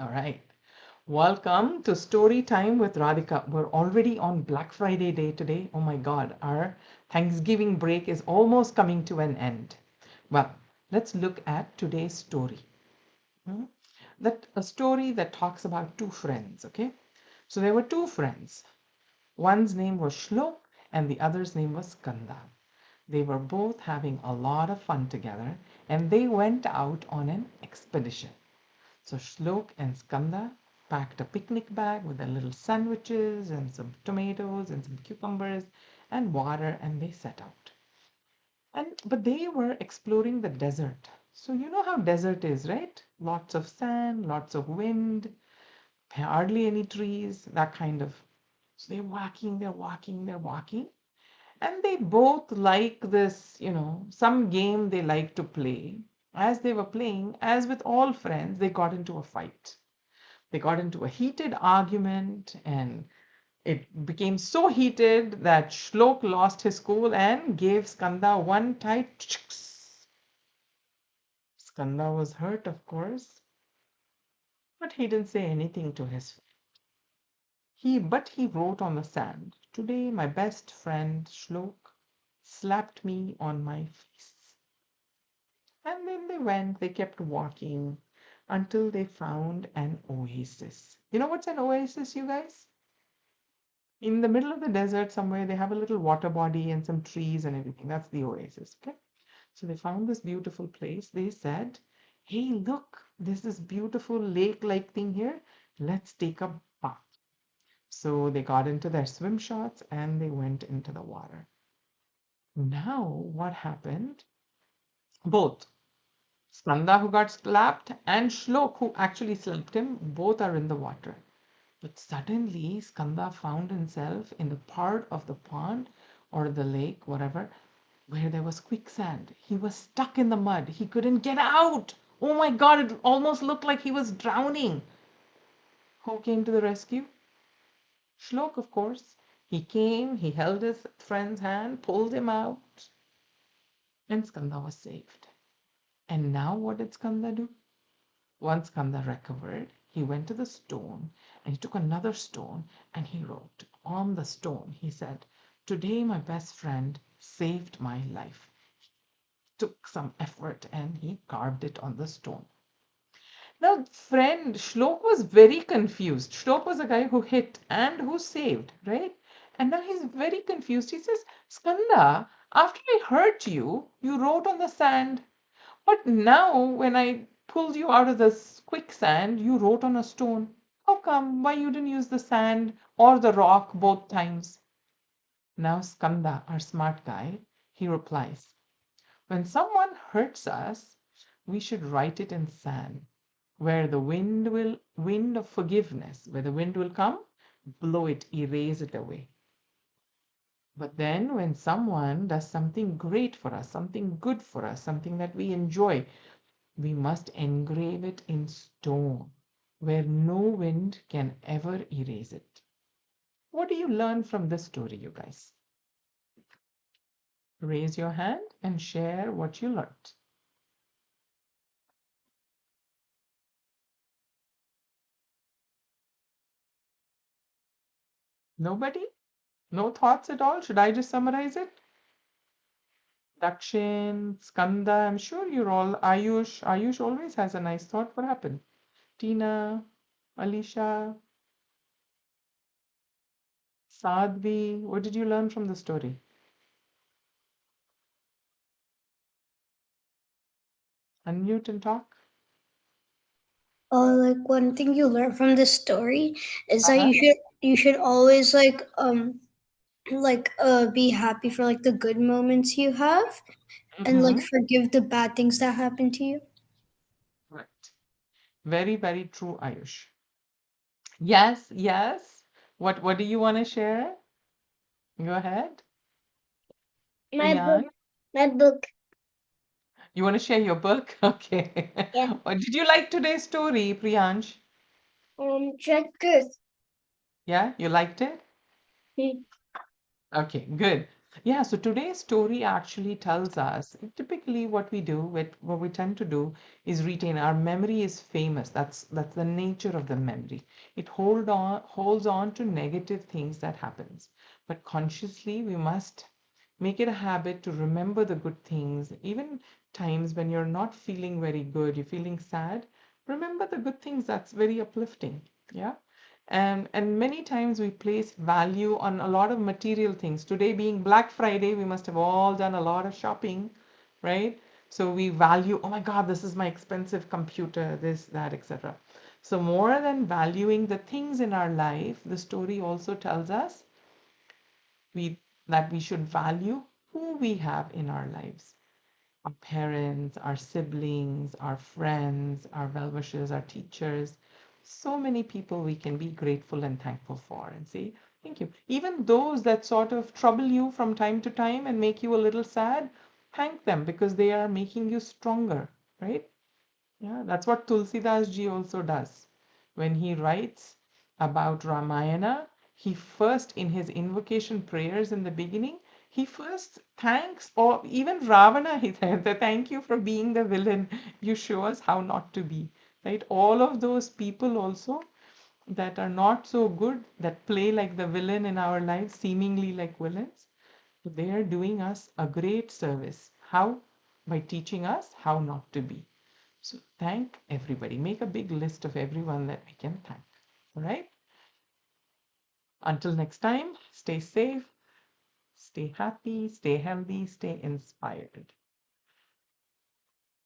All right. Welcome to Story Time with Radhika. We're already on Black Friday day today. Oh my God, our Thanksgiving break is almost coming to an end. Well, let's look at today's story. Hmm? That a story that talks about two friends, okay? So there were two friends. One's name was Shlok and the other's name was Skanda. They were both having a lot of fun together and they went out on an expedition. So Shlok and Skanda packed a picnic bag with their little sandwiches and some tomatoes and some cucumbers and water and they set out. But they were exploring the desert. So you know how desert is, right? Lots of sand, lots of wind, hardly any trees, that kind of. So they're walking, they're walking, they're walking. And they both like this, some game they like to play. As they were playing, as with all friends, they got into a fight. They got into a heated argument, and it became so heated that Shlok lost his cool and gave Skanda one tight chicks. Skanda was hurt, of course, but he didn't say anything to his friend. But he wrote on the sand, "Today my best friend Shlok slapped me on my face." And then they kept walking until they found an oasis. You know what's an oasis, you guys? In the middle of the desert somewhere, they have a little water body and some trees and everything. That's the oasis, okay? So they found this beautiful place. They said, "Hey, look, there's this beautiful lake-like thing here. Let's take a bath." So they got into their swim shorts and they went into the water. Now, what happened? Both Skanda, who got slapped, and Shlok, who actually slapped him, both are in the water. But suddenly, Skanda found himself in the part of the pond or the lake, whatever, where there was quicksand. He was stuck in the mud. He couldn't get out. Oh my God, it almost looked like he was drowning. Who came to the rescue? Shlok, of course. He came, he held his friend's hand, pulled him out, and Skanda was saved. And now what did Skanda do? Once Skanda recovered, he went to the stone and he took another stone and he wrote on the stone, he said, "Today my best friend saved my life." Took some effort and he carved it on the stone. Now, friend, Shlok was very confused. Shlok was a guy who hit and who saved, right? And now he's very confused. He says, "Skanda, after I hurt you, you wrote on the sand. But now, when I pulled you out of this quicksand, you wrote on a stone. How come? Why you didn't use the sand or the rock both times?" Now, Skanda, our smart guy, he replies, "When someone hurts us, we should write it in sand, where the wind of forgiveness, where the wind will come, blow it, erase it away. But then when someone does something great for us, something good for us, something that we enjoy, we must engrave it in stone, where no wind can ever erase it." What do you learn from this story, you guys? Raise your hand and share what you learned. Nobody? No thoughts at all? Should I just summarize it? Dakshin, Skanda, I'm sure you're all. Ayush. Ayush always has a nice thought. What happened? Tina, Alicia, Sadhvi, what did you learn from the story? Unmute and talk. Like one thing you learn from this story is that Uh-huh. you should always be happy for like the good moments you have and like Mm-hmm. forgive the bad things that happen to you. Right. Very, very true, Ayush. Yes, yes. What do you want to share? Go ahead. My book. Priyan. My book. You want to share your book? Okay. Yeah. Did you like today's story, Priyansh? Checkers. Yeah, you liked it? Hmm. Okay, good. Yeah, so today's story actually tells us typically what we do, what we tend to do is retain. Our memory is famous. That's the nature of the memory. It holds on to negative things that happens. But consciously, we must make it a habit to remember the good things. Even times when you're not feeling very good, you're feeling sad, remember the good things. That's very uplifting. Yeah. And many times we place value on a lot of material things. Today being Black Friday, we must have all done a lot of shopping, right? So we value, oh my God, this is my expensive computer, this, that, etc. So more than valuing the things in our life, the story also tells us we that we should value who we have in our lives. Our parents, our siblings, our friends, our well-wishers, our teachers. So many people we can be grateful and thankful for and say, thank you. Even those that sort of trouble you from time to time and make you a little sad, thank them because they are making you stronger, right? Yeah, that's what Tulsidas ji also does. When he writes about Ramayana, he first, in his invocation prayers in the beginning, he first thanks, or even Ravana, he said, that thank you for being the villain. You show us how not to be. Right? All of those people also that are not so good, that play like the villain in our lives, seemingly like villains, they are doing us a great service. How? By teaching us how not to be. So thank everybody. Make a big list of everyone that we can thank. All right? Until next time, stay safe, stay happy, stay healthy, stay inspired.